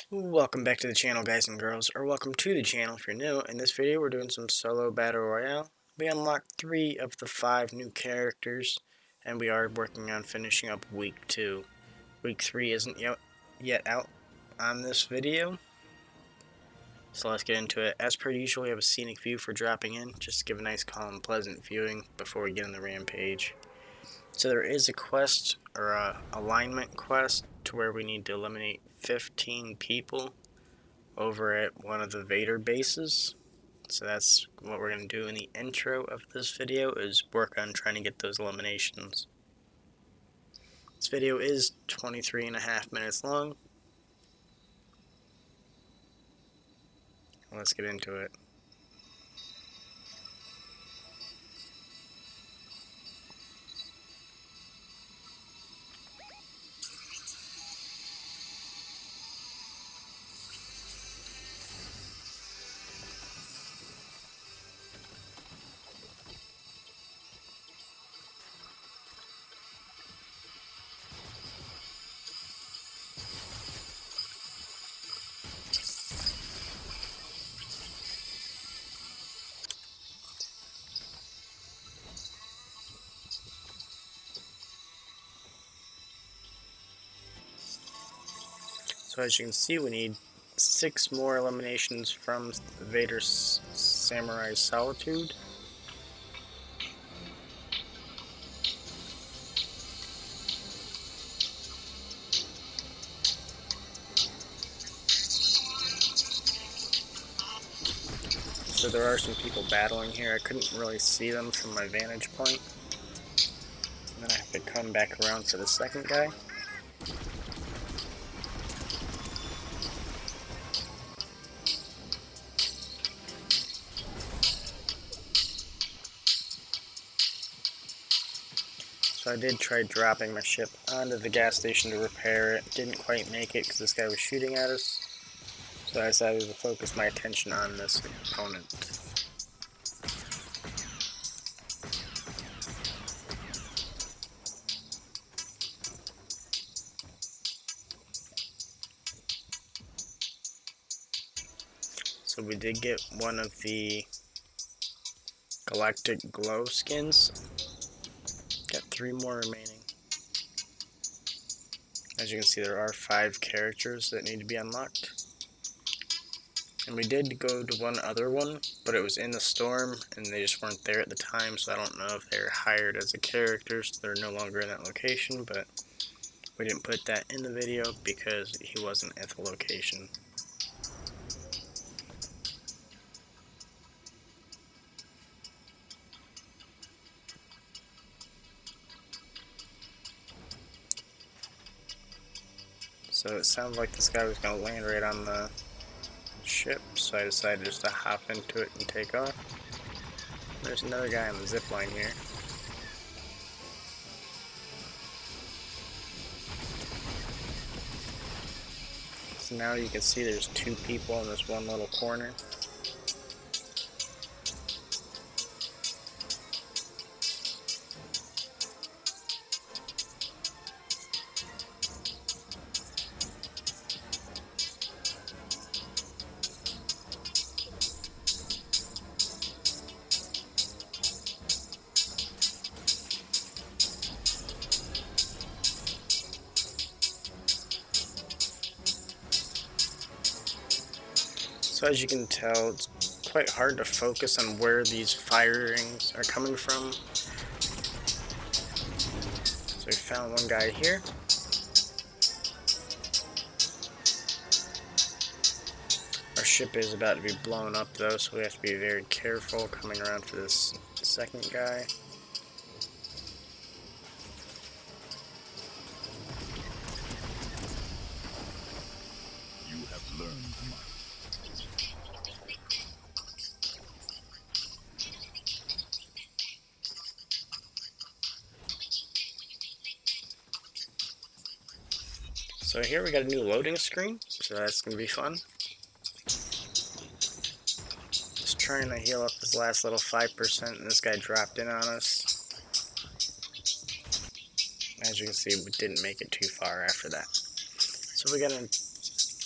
Welcome back to the channel, guys and girls, or welcome to the channel if you're new. In this video we're doing some solo battle royale. We unlocked 3 of the 5 new characters, and we are working on finishing up week 2. Week 3 isn't yet out on this video, so let's get into it. As per usual, we have a scenic view for dropping in, just to give a nice calm pleasant viewing before we get on the rampage. So there is a quest, or a alignment quest, to where we need to eliminate 15 people over at one of the Vader bases. So that's what we're going to do in the intro of this video, is work on trying to get those eliminations. This video is 23.5 minutes long. Let's get into it. So as you can see, we need 6 more eliminations from Vader's Samurai Solitude. So there are some people battling here. I couldn't really see them from my vantage point. And then I have to come back around for the second guy. So I did try dropping my ship onto the gas station to repair it. Didn't quite make it because this guy was shooting at us. So I decided to focus my attention on this opponent. So we did get one of the Galactic Glow skins. Got 3 more remaining. As you can see, there are 5 characters that need to be unlocked. And we did go to one other one, but it was in the storm, and they just weren't there at the time, so I don't know if they were hired as a character, so they're no longer in that location, but we didn't put that in the video because he wasn't at the location. So it sounded like this guy was going to land right on the ship, so I decided just to hop into it and take off. There's another guy on the zip line here. So now you can see there's 2 people in this one little corner. So as you can tell, it's quite hard to focus on where these firings are coming from. So we found one guy here. Our ship is about to be blown up though, so we have to be very careful coming around for this second guy. You have learned much. So here we got a new loading screen, so that's going to be fun. Just trying to heal up this last little 5%, and this guy dropped in on us. As you can see, we didn't make it too far after that. So we're going to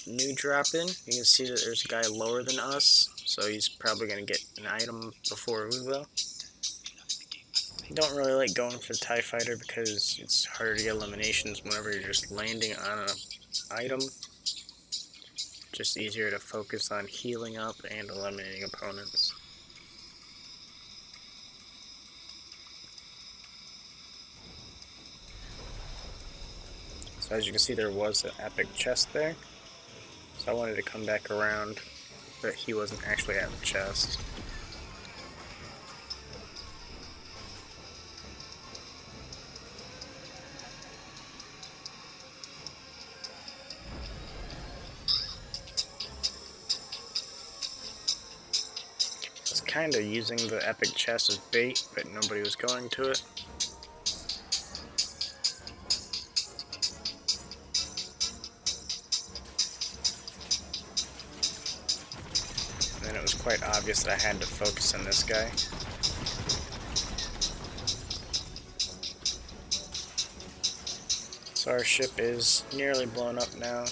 new drop in. You can see that there's a guy lower than us, so he's probably going to get an item before we will. Don't really like going for the TIE Fighter because it's harder to get eliminations whenever you're just landing on an item. Just easier to focus on healing up and eliminating opponents. So as you can see, there was an epic chest there. So I wanted to come back around, but he wasn't actually at the chest. I was kind of using the epic chest as bait, but nobody was going to it. And then it was quite obvious that I had to focus on this guy. So our ship is nearly blown up now.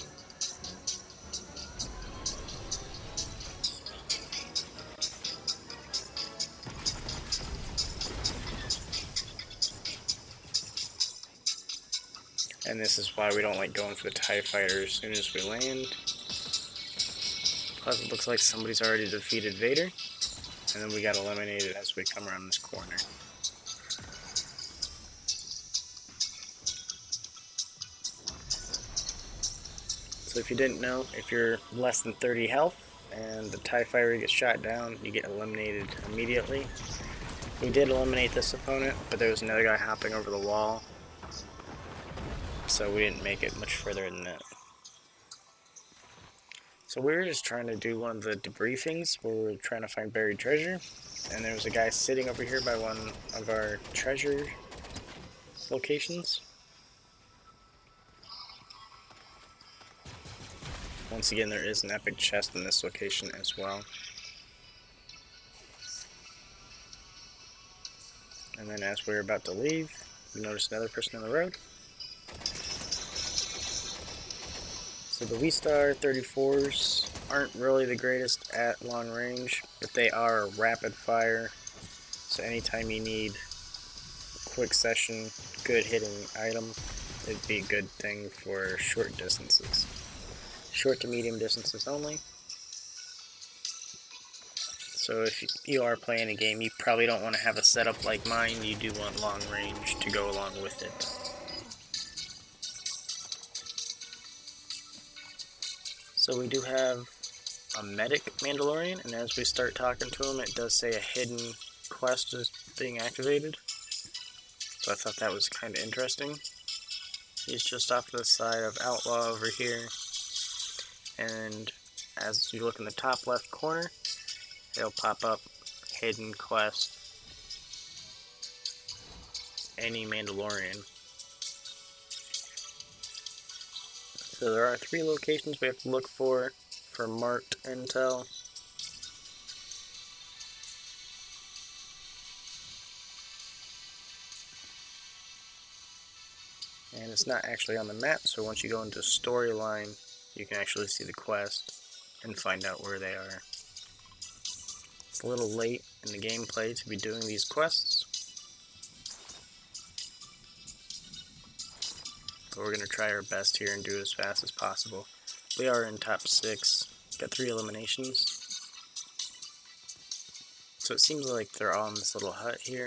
And this is why we don't like going for the TIE Fighter as soon as we land. Plus it looks like somebody's already defeated Vader. And then we got eliminated as we come around this corner. So if you didn't know, if you're less than 30 health and the TIE Fighter gets shot down, you get eliminated immediately. We did eliminate this opponent, but there was another guy hopping over the wall. So we didn't make it much further than that. So we were just trying to do one of the debriefings where we were trying to find buried treasure. And there was a guy sitting over here by one of our treasure locations. Once again, there is an epic chest in this location as well. And then as we were about to leave, we noticed another person on the road. So the V-Star 34s aren't really the greatest at long range, but they are rapid fire. So anytime you need a quick session, good hitting item, it'd be a good thing for short distances. Short to medium distances only. So if you are playing a game, you probably don't want to have a setup like mine. You do want long range to go along with it. So we do have a Medic Mandalorian, and as we start talking to him, it does say a hidden quest is being activated. So I thought that was kind of interesting. He's just off to the side of Outlaw over here. And as you look in the top left corner, it'll pop up hidden quest, any Mandalorian. So there are 3 locations we have to look for marked intel. And it's not actually on the map, so once you go into storyline, you can actually see the quest and find out where they are. It's a little late in the gameplay to be doing these quests, but we're going to try our best here and do it as fast as possible. We are in top 6, got 3 eliminations. So it seems like they're all in this little hut here.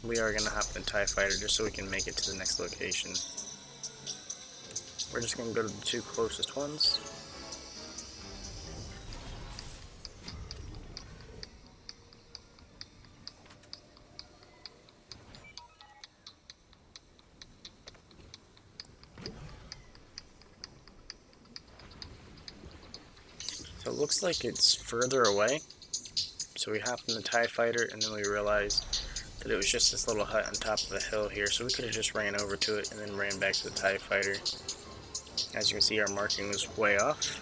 We are going to hop in the TIE Fighter just so we can make it to the next location. We're just going to go to the 2 closest ones. So it looks like it's further away. So we hopped in the TIE Fighter and then we realized that it was just this little hut on top of the hill here, so we could have just ran over to it and then ran back to the TIE Fighter. As you can see, our marking was way off.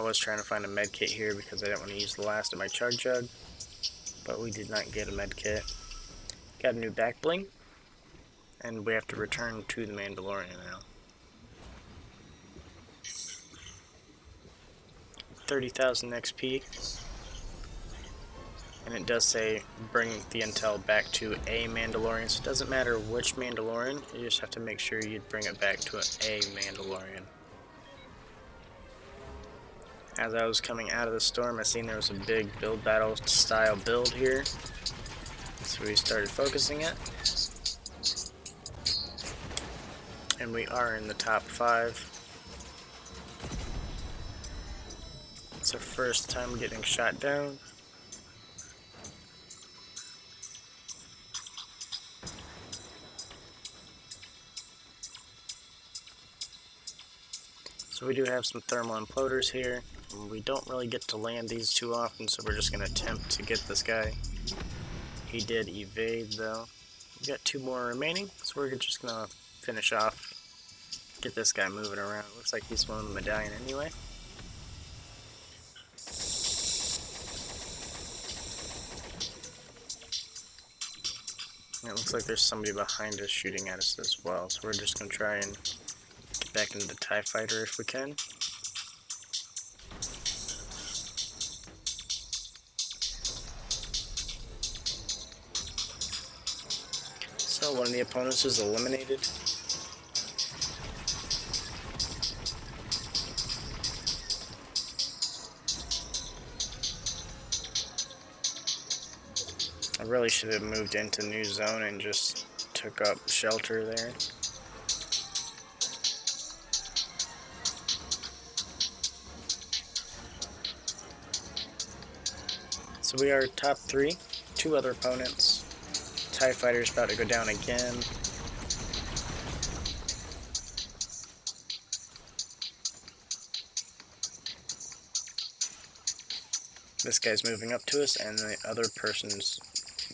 was trying to find a med kit here because I didn't want to use the last of my chug jug, but we did not get a med kit. Got a new back bling, and we have to return to the Mandalorian now. 30,000 XP, and it does say bring the intel back to a Mandalorian, so it doesn't matter which Mandalorian, you just have to make sure you bring it back to a Mandalorian. As I was coming out of the storm, I seen there was a big build battle style build here, so we started focusing it, and we are in the top 5. It's our first time getting shot down. So we do have some thermal imploders here. We don't really get to land these too often, so we're just going to attempt to get this guy. He did evade though. We got 2 more remaining, so we're just going to finish off, get this guy moving around. Looks like he's won the medallion anyway. And it looks like there's somebody behind us shooting at us as well, so we're just going to try and get back into the TIE fighter if we can. So one of the opponents is eliminated. I really should have moved into new zone and just took up shelter there. So we are top 3, 2 other opponents. TIE fighter's about to go down again. This guy's moving up to us, and the other person's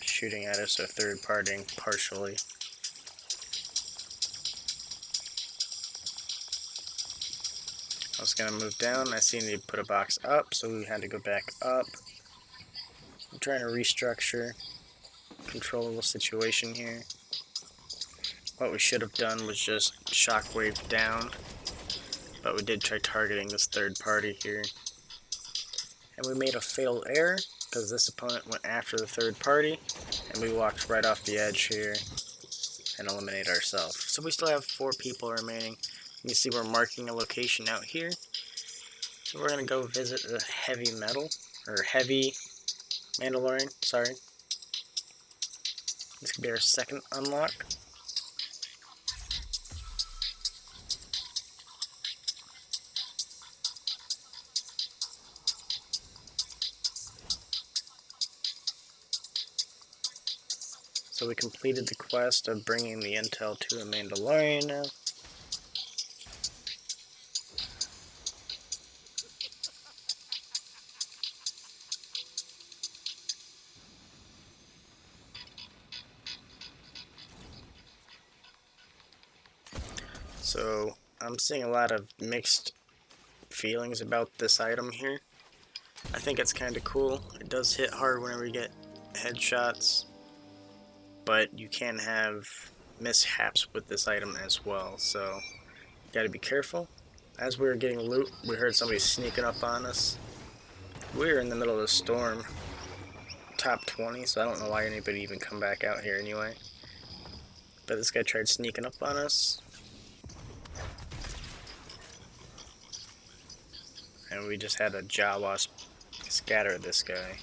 shooting at us, so third partying partially. I was gonna move down, I seen they put a box up, so we had to go back up. I'm trying to restructure, control the situation here. What we should have done was just shockwave down, but we did try targeting this third party here. And we made a fatal error, because this opponent went after the third party, and we walked right off the edge here and eliminate ourselves. So we still have 4 people remaining. You can see we're marking a location out here. So we're going to go visit the Heavy Mandalorian, sorry. This could be our second unlock. So we completed the quest of bringing the intel to a Mandalorian now. So I'm seeing a lot of mixed feelings about this item here. I think it's kind of cool. It does hit hard whenever you get headshots, but you can have mishaps with this item as well, so you gotta be careful. As we were getting loot, we heard somebody sneaking up on us. We were in the middle of the storm, top 20, so I don't know why anybody even come back out here anyway. But this guy tried sneaking up on us, and we just had a Jawa scatter this guy.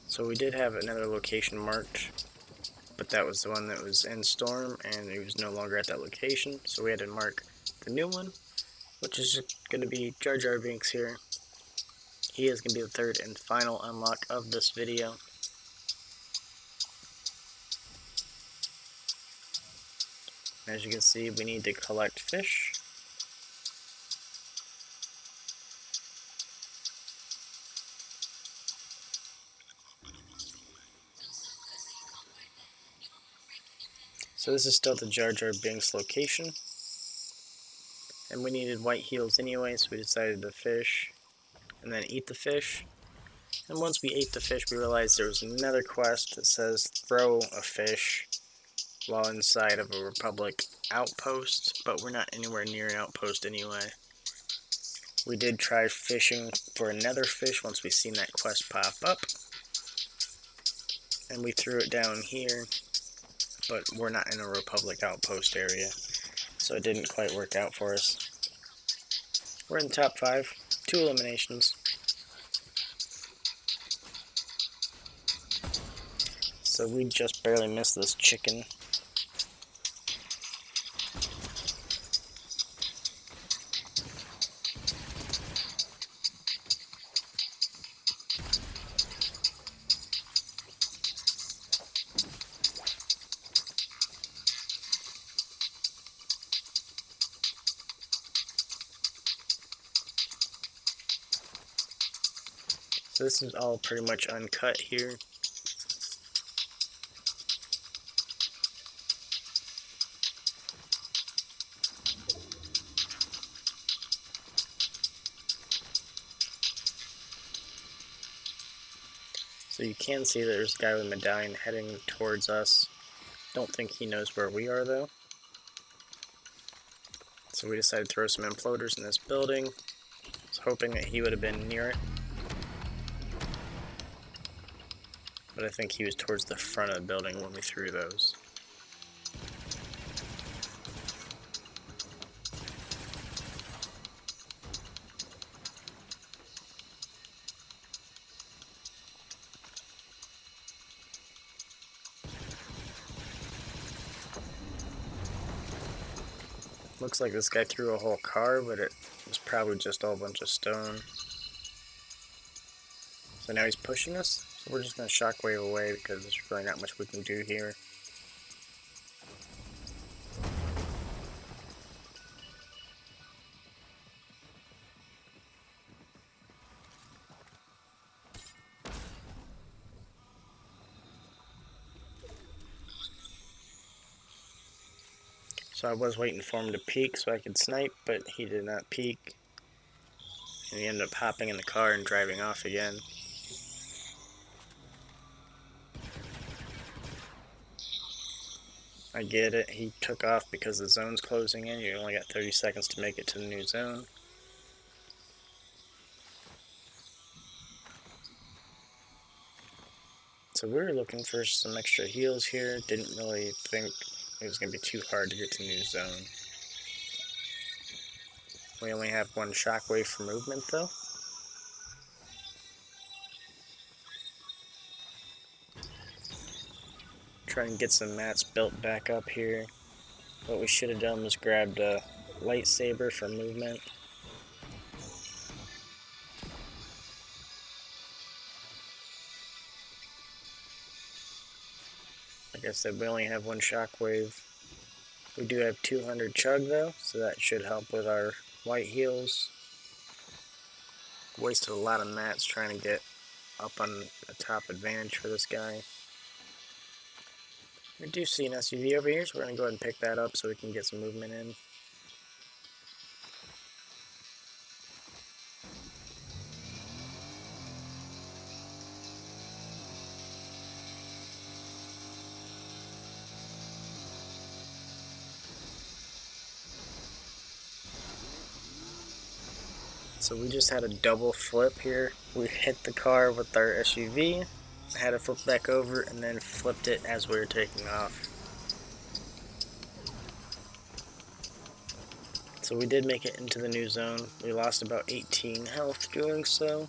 So we did have another location marked, but that was the one that was in storm, and it was no longer at that location, so we had to mark the new one, which is going to be Jar Jar Binks here. He is going to be the third and final unlock of this video. As you can see, we need to collect fish. So this is still the Jar Jar Binks location. And we needed white heels anyway, so we decided to fish and then eat the fish. And once we ate the fish, we realized there was another quest that says throw a fish while inside of a Republic outpost, but we're not anywhere near an outpost anyway. We did try fishing for another fish once we seen that quest pop up, and we threw it down here, but we're not in a Republic outpost area, so it didn't quite work out for us. We're in the top 5, 2 eliminations. So we just barely missed this chicken. So this is all pretty much uncut here. So you can see there's a guy with a medallion heading towards us. Don't think he knows where we are though. So we decided to throw some imploders in this building. I was hoping that he would have been near it. But I think he was towards the front of the building when we threw those. Looks like this guy threw a whole car, but it was probably just all a bunch of stone. So now he's pushing us, so we're just going to shockwave away because there's really not much we can do here. So I was waiting for him to peek so I could snipe, but he did not peek. And he ended up hopping in the car and driving off again. I get it, he took off because the zone's closing in. You only got 30 seconds to make it to the new zone. So we were looking for some extra heals here. Didn't really think it was going to be too hard to get to new zone. We only have one shockwave for movement though. Try and get some mats built back up here. What we should have done was grabbed a lightsaber for movement. Like I said, we only have one shockwave. We do have 200 chug though, so that should help with our white heals. Wasted a lot of mats trying to get up on a top advantage for this guy. We do see an SUV over here, so we're going to go ahead and pick that up so we can get some movement in. So we just had a double flip here. We hit the car with our SUV, had it flip back over, and then flipped it as we were taking off. So we did make it into the new zone. We lost about 18 health doing so.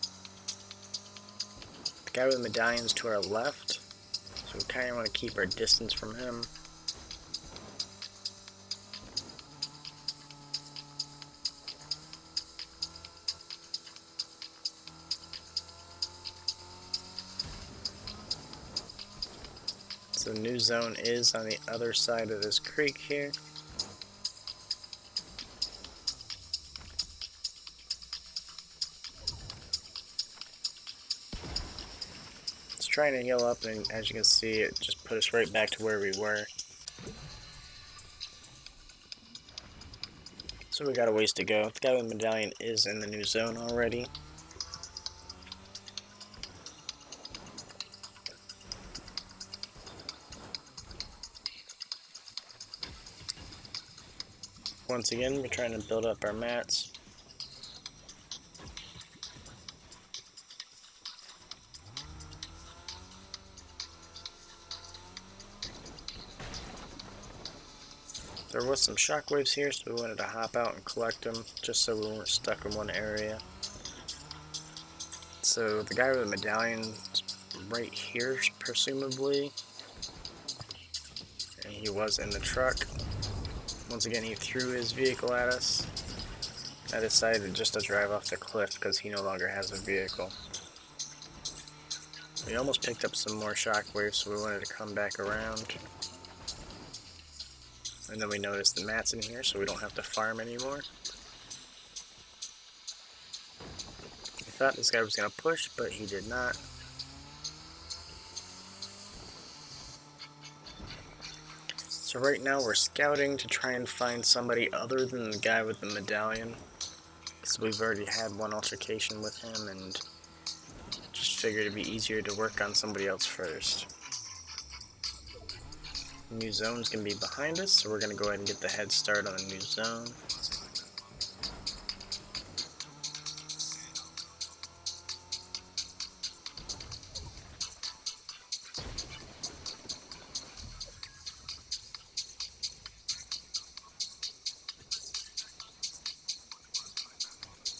The guy with the medallion's to our left, so we kind of want to keep our distance from him. So the new zone is on the other side of this creek here. It's trying to heal up, and as you can see, it just put us right back to where we were. So we got a ways to go. The guy with the medallion is in the new zone already. Once again, we're trying to build up our mats. There was some shockwaves here, so we wanted to hop out and collect them, just so we weren't stuck in one area. So the guy with the medallion is right here, presumably. And he was in the truck. Once again, he threw his vehicle at us. I decided just to drive off the cliff because he no longer has a vehicle. We almost picked up some more shockwaves, so we wanted to come back around. And then we noticed the mats in here, so we don't have to farm anymore. We thought this guy was going to push, but he did not. So right now we're scouting to try and find somebody other than the guy with the medallion. Because we've already had one altercation with him and just figured it'd be easier to work on somebody else first. New zone's going to be behind us, so we're going to go ahead and get the head start on the new zone.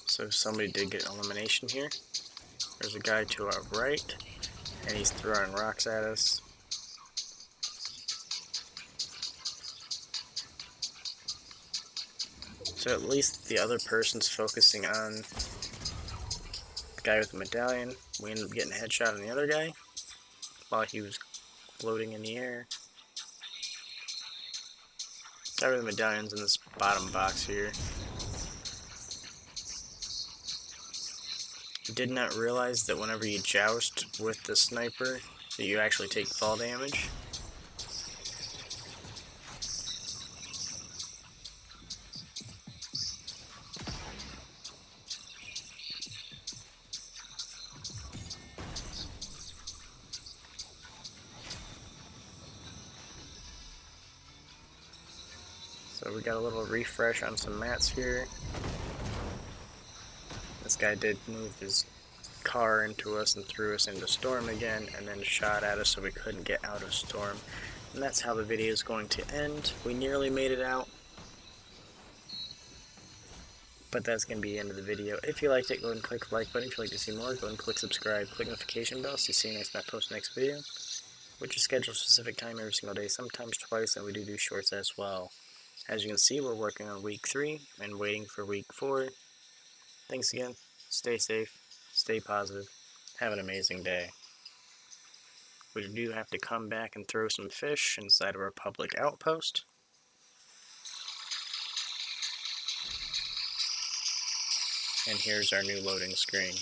So somebody did get elimination here. There's a guy to our right, and he's throwing rocks at us. So at least the other person's focusing on the guy with the medallion. We ended up getting a headshot on the other guy while he was floating in the air. The guy with the medallion's in this bottom box here. I did not realize that whenever you joust with the sniper, that you actually take fall damage. So we got a little refresh on some mats here. This guy did move his car into us and threw us into storm again, and then shot at us so we couldn't get out of storm. And that's how the video is going to end. We nearly made it out, but that's going to be the end of the video. If you liked it, go ahead and click the like button. If you'd like to see more, go ahead and click subscribe. Click notification bell so you see next time I post the next video, which is scheduled a specific time every single day, sometimes twice, and we do shorts as well. As you can see, we're working on week 3 and waiting for week 4. Thanks again. Stay safe. Stay positive. Have an amazing day. We do have to come back and throw some fish inside of our public outpost. And here's our new loading screen.